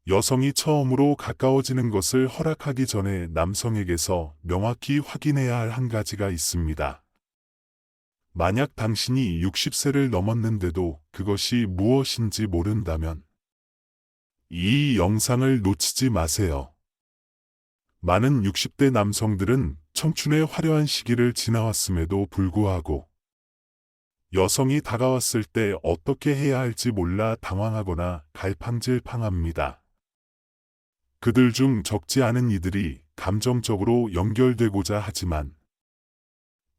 여성이 처음으로 가까워지는 것을 허락하기 전에 남성에게서 명확히 확인해야 할 한 가지가 있습니다. 만약 당신이 60세를 넘었는데도 그것이 무엇인지 모른다면 이 영상을 놓치지 마세요. 많은 60대 남성들은 청춘의 화려한 시기를 지나왔음에도 불구하고 여성이 다가왔을 때 어떻게 해야 할지 몰라 당황하거나 갈팡질팡합니다. 그들 중 적지 않은 이들이 감정적으로 연결되고자 하지만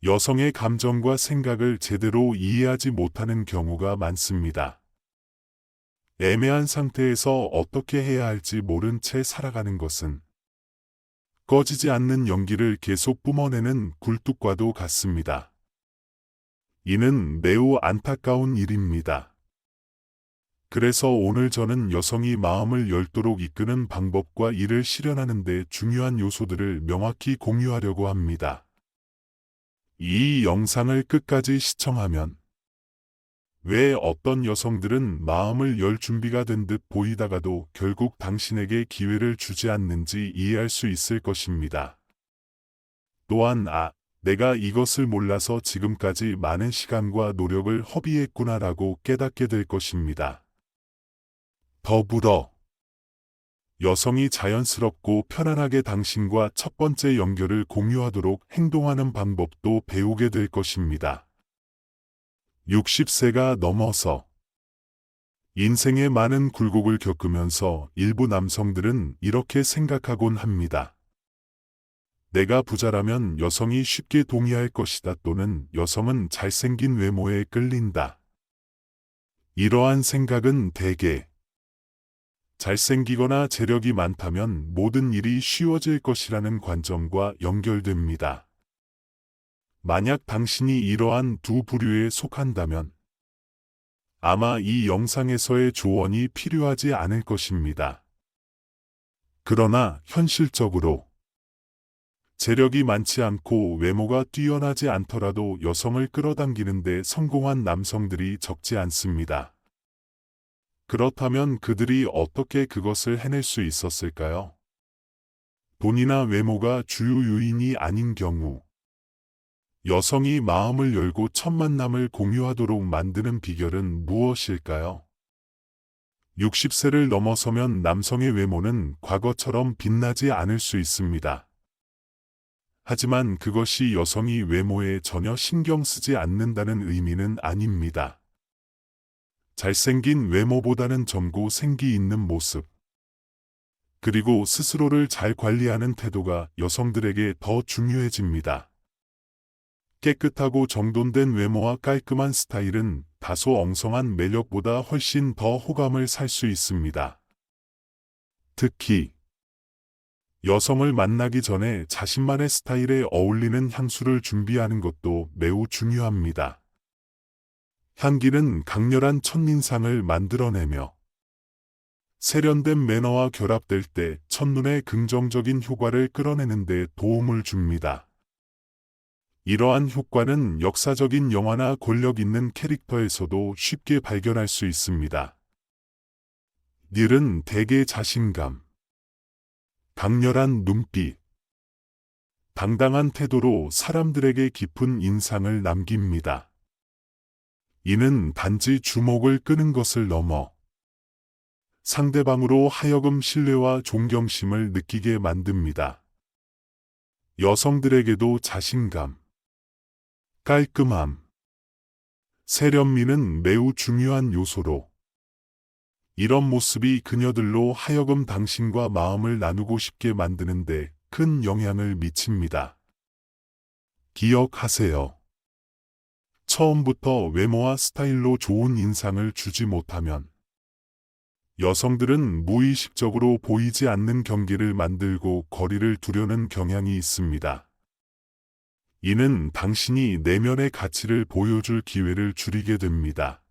여성의 감정과 생각을 제대로 이해하지 못하는 경우가 많습니다. 애매한 상태에서 어떻게 해야 할지 모른 채 살아가는 것은 꺼지지 않는 연기를 계속 뿜어내는 굴뚝과도 같습니다. 이는 매우 안타까운 일입니다. 그래서 오늘 저는 여성이 마음을 열도록 이끄는 방법과 이를 실현하는 데 중요한 요소들을 명확히 공유하려고 합니다. 이 영상을 끝까지 시청하면 왜 어떤 여성들은 마음을 열 준비가 된 듯 보이다가도 결국 당신에게 기회를 주지 않는지 이해할 수 있을 것입니다. 또한 내가 이것을 몰라서 지금까지 많은 시간과 노력을 허비했구나라고 깨닫게 될 것입니다. 더불어 여성이 자연스럽고 편안하게 당신과 첫 번째 연결을 공유하도록 행동하는 방법도 배우게 될 것입니다. 60세가 넘어서 인생의 많은 굴곡을 겪으면서 일부 남성들은 이렇게 생각하곤 합니다. 내가 부자라면 여성이 쉽게 동의할 것이다 또는 여성은 잘생긴 외모에 끌린다. 이러한 생각은 대개 잘생기거나 재력이 많다면 모든 일이 쉬워질 것이라는 관점과 연결됩니다. 만약 당신이 이러한 두 부류에 속한다면 아마 이 영상에서의 조언이 필요하지 않을 것입니다. 그러나 현실적으로 재력이 많지 않고 외모가 뛰어나지 않더라도 여성을 끌어당기는 데 성공한 남성들이 적지 않습니다. 그렇다면 그들이 어떻게 그것을 해낼 수 있었을까요? 돈이나 외모가 주요 요인이 아닌 경우 여성이 마음을 열고 첫 만남을 공유하도록 만드는 비결은 무엇일까요? 60세를 넘어서면 남성의 외모는 과거처럼 빛나지 않을 수 있습니다. 하지만 그것이 여성이 외모에 전혀 신경 쓰지 않는다는 의미는 아닙니다. 잘생긴 외모보다는 젊고 생기 있는 모습, 그리고 스스로를 잘 관리하는 태도가 여성들에게 더 중요해집니다. 깨끗하고 정돈된 외모와 깔끔한 스타일은 다소 엉성한 매력보다 훨씬 더 호감을 살 수 있습니다. 특히 여성을 만나기 전에 자신만의 스타일에 어울리는 향수를 준비하는 것도 매우 중요합니다. 향기는 강렬한 첫인상을 만들어내며 세련된 매너와 결합될 때 첫눈에 긍정적인 효과를 끌어내는 데 도움을 줍니다. 이러한 효과는 역사적인 영화나 권력 있는 캐릭터에서도 쉽게 발견할 수 있습니다. 닐은 대개 자신감, 강렬한 눈빛, 당당한 태도로 사람들에게 깊은 인상을 남깁니다. 이는 단지 주목을 끄는 것을 넘어 상대방으로 하여금 신뢰와 존경심을 느끼게 만듭니다. 여성들에게도 자신감, 깔끔함, 세련미는 매우 중요한 요소로 이런 모습이 그녀들로 하여금 당신과 마음을 나누고 싶게 만드는데 큰 영향을 미칩니다. 기억하세요. 처음부터 외모와 스타일로 좋은 인상을 주지 못하면 여성들은 무의식적으로 보이지 않는 경계를 만들고 거리를 두려는 경향이 있습니다. 이는 당신이 내면의 가치를 보여줄 기회를 줄이게 됩니다.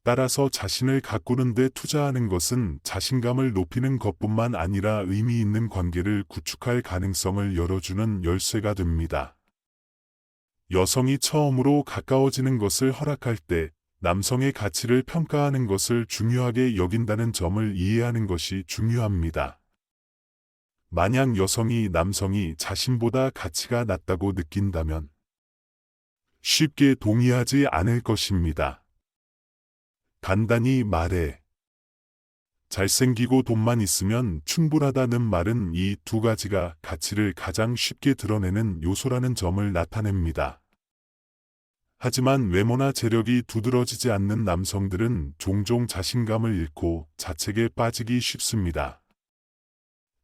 따라서 자신을 가꾸는 데 투자하는 것은 자신감을 높이는 것뿐만 아니라 의미 있는 관계를 구축할 가능성을 열어주는 열쇠가 됩니다. 여성이 처음으로 가까워지는 것을 허락할 때 남성의 가치를 평가하는 것을 중요하게 여긴다는 점을 이해하는 것이 중요합니다. 만약 여성이 남성이 자신보다 가치가 낮다고 느낀다면 쉽게 동의하지 않을 것입니다. 간단히 말해, 잘생기고 돈만 있으면 충분하다는 말은 이 두 가지가 가치를 가장 쉽게 드러내는 요소라는 점을 나타냅니다. 하지만 외모나 재력이 두드러지지 않는 남성들은 종종 자신감을 잃고 자책에 빠지기 쉽습니다.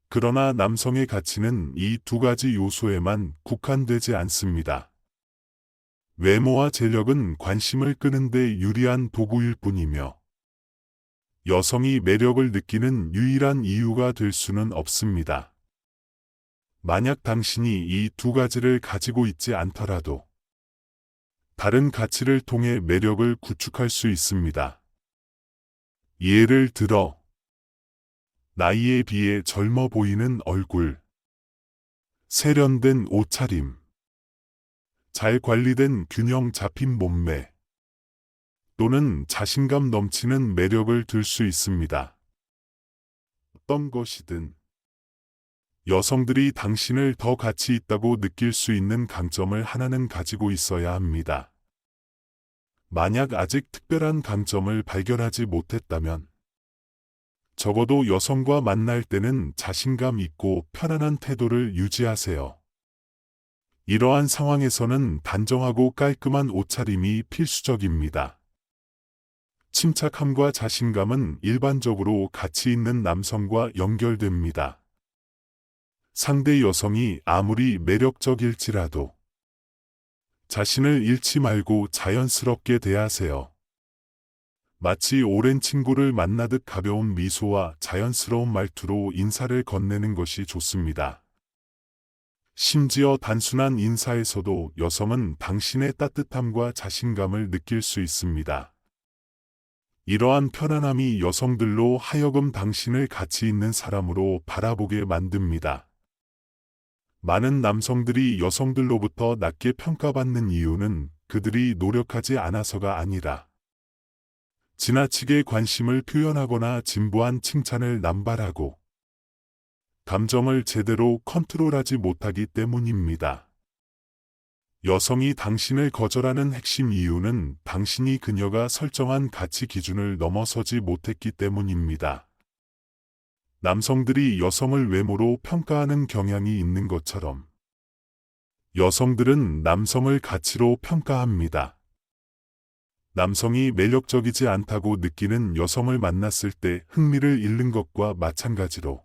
그러나 남성의 가치는 이 두 가지 요소에만 국한되지 않습니다. 외모와 재력은 관심을 끄는데 유리한 도구일 뿐이며 여성이 매력을 느끼는 유일한 이유가 될 수는 없습니다. 만약 당신이 이 두 가지를 가지고 있지 않더라도 다른 가치를 통해 매력을 구축할 수 있습니다. 예를 들어, 나이에 비해 젊어 보이는 얼굴, 세련된 옷차림, 잘 관리된 균형 잡힌 몸매, 또는 자신감 넘치는 매력을 들 수 있습니다. 어떤 것이든 여성들이 당신을 더 가치 있다고 느낄 수 있는 강점을 하나는 가지고 있어야 합니다. 만약 아직 특별한 강점을 발견하지 못했다면 적어도 여성과 만날 때는 자신감 있고 편안한 태도를 유지하세요. 이러한 상황에서는 단정하고 깔끔한 옷차림이 필수적입니다. 침착함과 자신감은 일반적으로 가치 있는 남성과 연결됩니다. 상대 여성이 아무리 매력적일지라도 자신을 잃지 말고 자연스럽게 대하세요. 마치 오랜 친구를 만나듯 가벼운 미소와 자연스러운 말투로 인사를 건네는 것이 좋습니다. 심지어 단순한 인사에서도 여성은 당신의 따뜻함과 자신감을 느낄 수 있습니다. 이러한 편안함이 여성들로 하여금 당신을 가치 있는 사람으로 바라보게 만듭니다. 많은 남성들이 여성들로부터 낮게 평가받는 이유는 그들이 노력하지 않아서가 아니라 지나치게 관심을 표현하거나 진부한 칭찬을 남발하고 감정을 제대로 컨트롤하지 못하기 때문입니다. 여성이 당신을 거절하는 핵심 이유는 당신이 그녀가 설정한 가치 기준을 넘어서지 못했기 때문입니다. 남성들이 여성을 외모로 평가하는 경향이 있는 것처럼 여성들은 남성을 가치로 평가합니다. 남성이 매력적이지 않다고 느끼는 여성을 만났을 때 흥미를 잃는 것과 마찬가지로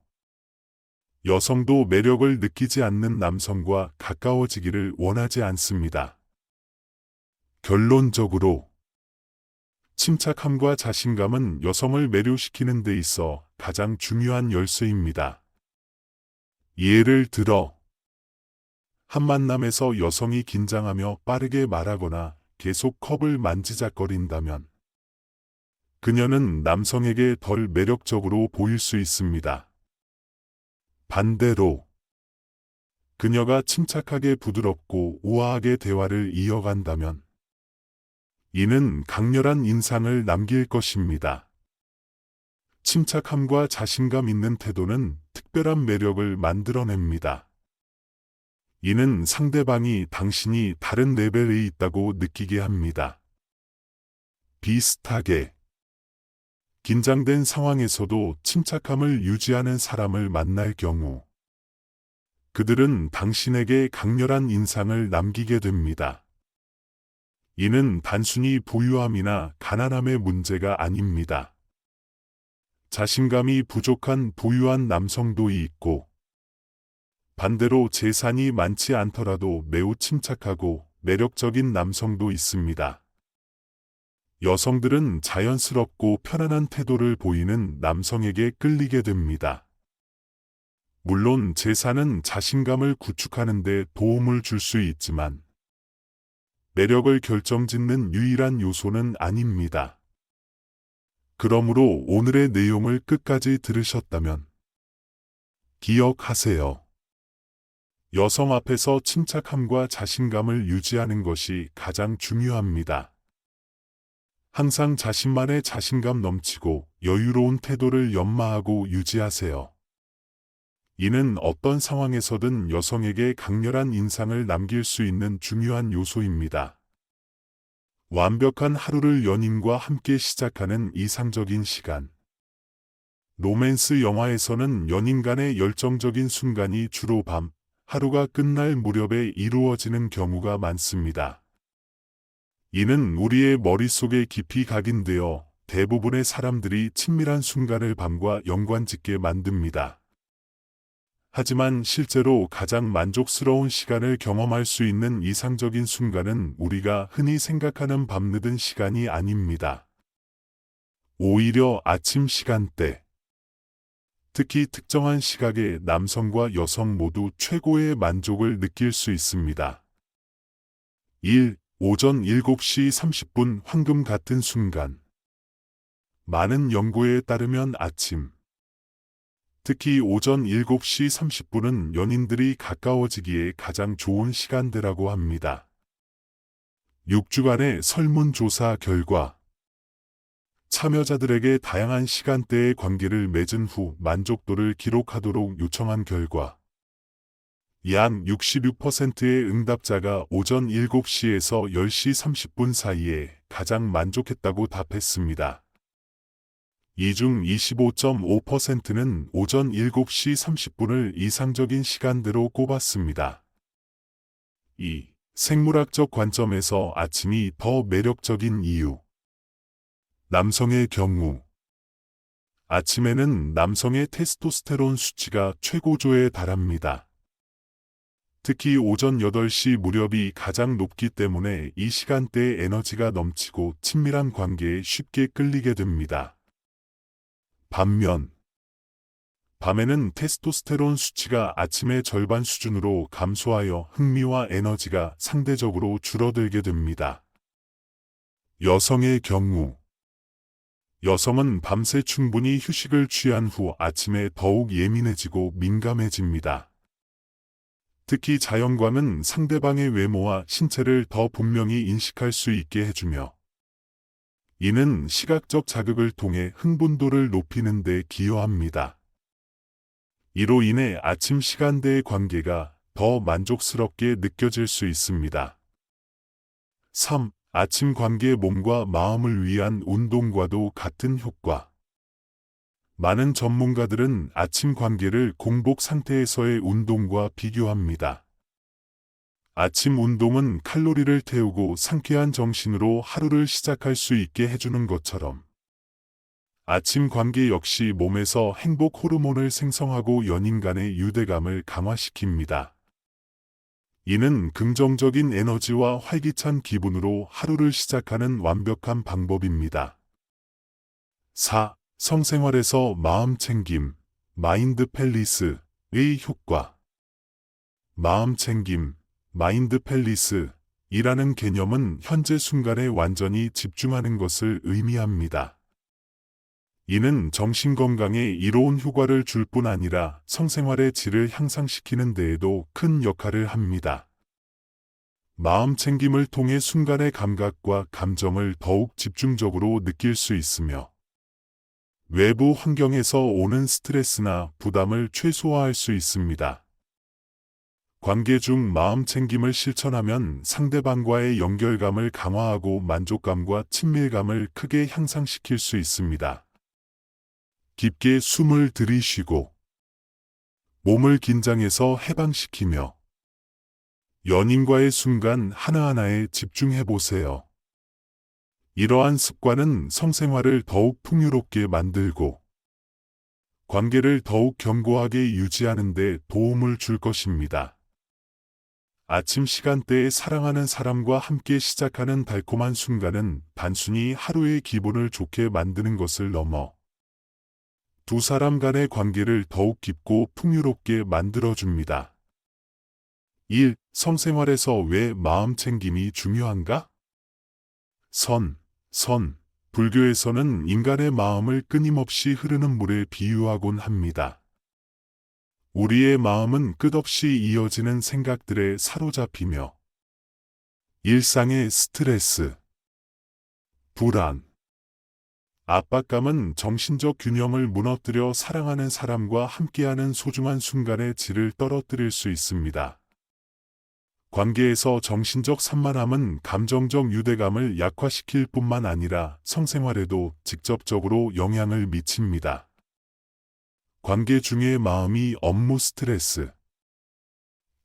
여성도 매력을 느끼지 않는 남성과 가까워지기를 원하지 않습니다. 결론적으로 침착함과 자신감은 여성을 매료시키는 데 있어 가장 중요한 열쇠입니다. 예를 들어, 한 만남에서 여성이 긴장하며 빠르게 말하거나 계속 컵을 만지작거린다면 그녀는 남성에게 덜 매력적으로 보일 수 있습니다. 반대로 그녀가 침착하게 부드럽고 우아하게 대화를 이어간다면 이는 강렬한 인상을 남길 것입니다. 침착함과 자신감 있는 태도는 특별한 매력을 만들어냅니다. 이는 상대방이 당신이 다른 레벨에 있다고 느끼게 합니다. 비슷하게 긴장된 상황에서도 침착함을 유지하는 사람을 만날 경우 그들은 당신에게 강렬한 인상을 남기게 됩니다. 이는 단순히 부유함이나 가난함의 문제가 아닙니다. 자신감이 부족한 부유한 남성도 있고 반대로 재산이 많지 않더라도 매우 침착하고 매력적인 남성도 있습니다. 여성들은 자연스럽고 편안한 태도를 보이는 남성에게 끌리게 됩니다. 물론 재산은 자신감을 구축하는 데 도움을 줄 수 있지만 매력을 결정짓는 유일한 요소는 아닙니다. 그러므로 오늘의 내용을 끝까지 들으셨다면 기억하세요. 여성 앞에서 침착함과 자신감을 유지하는 것이 가장 중요합니다. 항상 자신만의 자신감 넘치고 여유로운 태도를 연마하고 유지하세요. 이는 어떤 상황에서든 여성에게 강렬한 인상을 남길 수 있는 중요한 요소입니다. 완벽한 하루를 연인과 함께 시작하는 이상적인 시간. 로맨스 영화에서는 연인 간의 열정적인 순간이 주로 밤, 하루가 끝날 무렵에 이루어지는 경우가 많습니다. 이는 우리의 머릿속에 깊이 각인되어 대부분의 사람들이 친밀한 순간을 밤과 연관짓게 만듭니다. 하지만 실제로 가장 만족스러운 시간을 경험할 수 있는 이상적인 순간은 우리가 흔히 생각하는 밤늦은 시간이 아닙니다. 오히려 아침 시간대. 특히 특정한 시각에 남성과 여성 모두 최고의 만족을 느낄 수 있습니다. 1. 오전 7시 30분 황금 같은 순간. 많은 연구에 따르면 아침, 특히 오전 7시 30분은 연인들이 가까워지기에 가장 좋은 시간대라고 합니다. 6주간의 설문조사 결과 참여자들에게 다양한 시간대의 관계를 맺은 후 만족도를 기록하도록 요청한 결과 약 66%의 응답자가 오전 7시에서 10시 30분 사이에 가장 만족했다고 답했습니다. 이 중 25.5%는 오전 7시 30분을 이상적인 시간대로 꼽았습니다. 2. 생물학적 관점에서 아침이 더 매력적인 이유. 남성의 경우 아침에는 남성의 테스토스테론 수치가 최고조에 달합니다. 특히 오전 8시 무렵이 가장 높기 때문에 이 시간대에 에너지가 넘치고 친밀한 관계에 쉽게 끌리게 됩니다. 반면 밤에는 테스토스테론 수치가 아침의 절반 수준으로 감소하여 흥미와 에너지가 상대적으로 줄어들게 됩니다. 여성의 경우 여성은 밤새 충분히 휴식을 취한 후 아침에 더욱 예민해지고 민감해집니다. 특히 자연광은 상대방의 외모와 신체를 더 분명히 인식할 수 있게 해주며 이는 시각적 자극을 통해 흥분도를 높이는 데 기여합니다. 이로 인해 아침 시간대의 관계가 더 만족스럽게 느껴질 수 있습니다. 3. 아침 관계 몸과 마음을 위한 운동과도 같은 효과. 많은 전문가들은 아침 관계를 공복 상태에서의 운동과 비교합니다. 아침 운동은 칼로리를 태우고 상쾌한 정신으로 하루를 시작할 수 있게 해주는 것처럼 아침 관계 역시 몸에서 행복 호르몬을 생성하고 연인 간의 유대감을 강화시킵니다. 이는 긍정적인 에너지와 활기찬 기분으로 하루를 시작하는 완벽한 방법입니다. 4. 성생활에서 마음 챙김, 마인드 팰리스의 효과. 마음 챙김, 마인드 팰리스이라는 개념은 현재 순간에 완전히 집중하는 것을 의미합니다. 이는 정신건강에 이로운 효과를 줄 뿐 아니라 성생활의 질을 향상시키는 데에도 큰 역할을 합니다. 마음 챙김을 통해 순간의 감각과 감정을 더욱 집중적으로 느낄 수 있으며 외부 환경에서 오는 스트레스나 부담을 최소화할 수 있습니다. 관계 중 마음 챙김을 실천하면 상대방과의 연결감을 강화하고 만족감과 친밀감을 크게 향상시킬 수 있습니다. 깊게 숨을 들이쉬고 몸을 긴장해서 해방시키며 연인과의 순간 하나하나에 집중해 보세요. 이러한 습관은 성생활을 더욱 풍요롭게 만들고 관계를 더욱 견고하게 유지하는 데 도움을 줄 것입니다. 아침 시간대에 사랑하는 사람과 함께 시작하는 달콤한 순간은 단순히 하루의 기분을 좋게 만드는 것을 넘어 두 사람 간의 관계를 더욱 깊고 풍요롭게 만들어줍니다. 1. 성생활에서 왜 마음 챙김이 중요한가? 불교에서는 인간의 마음을 끊임없이 흐르는 물에 비유하곤 합니다. 우리의 마음은 끝없이 이어지는 생각들에 사로잡히며 일상의 스트레스, 불안, 압박감은 정신적 균형을 무너뜨려 사랑하는 사람과 함께하는 소중한 순간의 질을 떨어뜨릴 수 있습니다. 관계에서 정신적 산만함은 감정적 유대감을 약화시킬 뿐만 아니라 성생활에도 직접적으로 영향을 미칩니다. 관계 중의 마음이 업무 스트레스,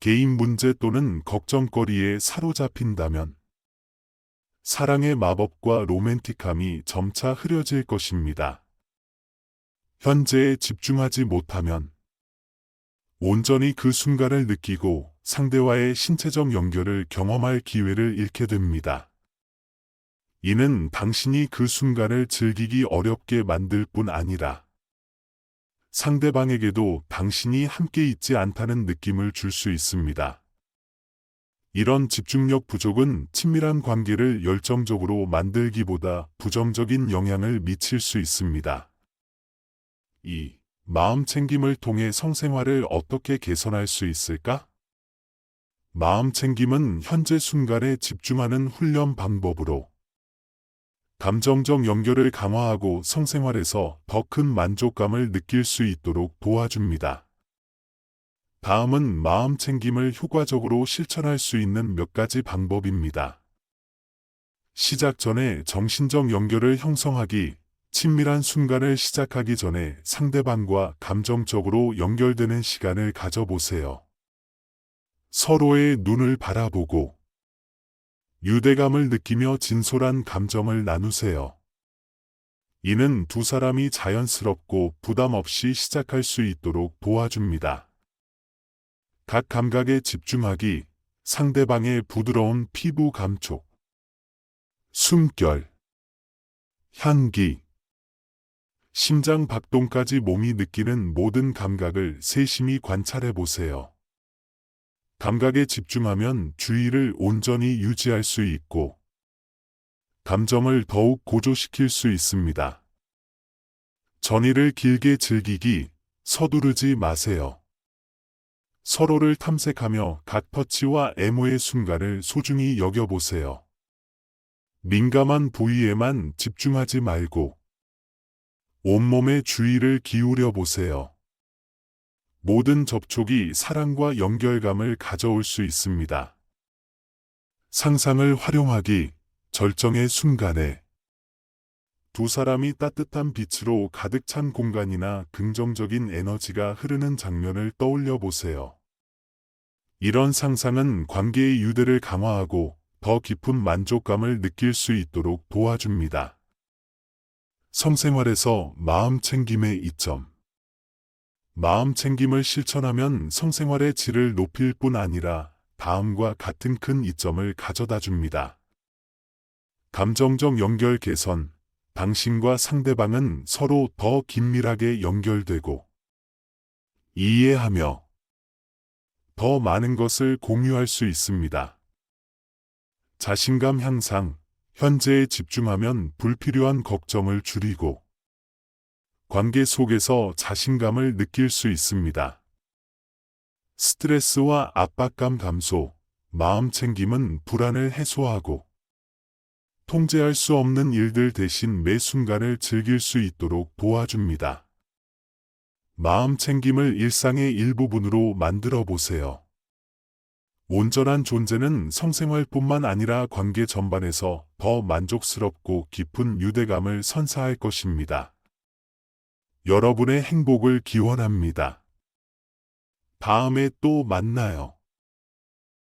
개인 문제 또는 걱정거리에 사로잡힌다면 사랑의 마법과 로맨틱함이 점차 흐려질 것입니다. 현재에 집중하지 못하면 온전히 그 순간을 느끼고 상대와의 신체적 연결을 경험할 기회를 잃게 됩니다. 이는 당신이 그 순간을 즐기기 어렵게 만들 뿐 아니라 상대방에게도 당신이 함께 있지 않다는 느낌을 줄 수 있습니다. 이런 집중력 부족은 친밀한 관계를 열정적으로 만들기보다 부정적인 영향을 미칠 수 있습니다. 2. 마음 챙김을 통해 성생활을 어떻게 개선할 수 있을까? 마음 챙김은 현재 순간에 집중하는 훈련 방법으로 감정적 연결을 강화하고 성생활에서 더 큰 만족감을 느낄 수 있도록 도와줍니다. 다음은 마음 챙김을 효과적으로 실천할 수 있는 몇 가지 방법입니다. 시작 전에 정신적 연결을 형성하기. 친밀한 순간을 시작하기 전에 상대방과 감정적으로 연결되는 시간을 가져보세요. 서로의 눈을 바라보고 유대감을 느끼며 진솔한 감정을 나누세요. 이는 두 사람이 자연스럽고 부담 없이 시작할 수 있도록 도와줍니다. 각 감각에 집중하기. 상대방의 부드러운 피부 감촉, 숨결, 향기, 심장 박동까지 몸이 느끼는 모든 감각을 세심히 관찰해 보세요. 감각에 집중하면 주의를 온전히 유지할 수 있고 감정을 더욱 고조시킬 수 있습니다. 전의를 길게 즐기기. 서두르지 마세요. 서로를 탐색하며 각 터치와 애무의 순간을 소중히 여겨보세요. 민감한 부위에만 집중하지 말고 온몸에 주의를 기울여 보세요. 모든 접촉이 사랑과 연결감을 가져올 수 있습니다. 상상을 활용하기. 절정의 순간에 두 사람이 따뜻한 빛으로 가득 찬 공간이나 긍정적인 에너지가 흐르는 장면을 떠올려 보세요. 이런 상상은 관계의 유대를 강화하고 더 깊은 만족감을 느낄 수 있도록 도와줍니다. 성생활에서 마음 챙김의 이점. 마음 챙김을 실천하면 성생활의 질을 높일 뿐 아니라 다음과 같은 큰 이점을 가져다 줍니다. 감정적 연결 개선. 당신과 상대방은 서로 더 긴밀하게 연결되고 이해하며 더 많은 것을 공유할 수 있습니다. 자신감 향상. 현재에 집중하면 불필요한 걱정을 줄이고 관계 속에서 자신감을 느낄 수 있습니다. 스트레스와 압박감 감소. 마음 챙김은 불안을 해소하고 통제할 수 없는 일들 대신 매 순간을 즐길 수 있도록 도와줍니다. 마음 챙김을 일상의 일부분으로 만들어 보세요. 온전한 존재는 성생활뿐만 아니라 관계 전반에서 더 만족스럽고 깊은 유대감을 선사할 것입니다. 여러분의 행복을 기원합니다. 다음에 또 만나요.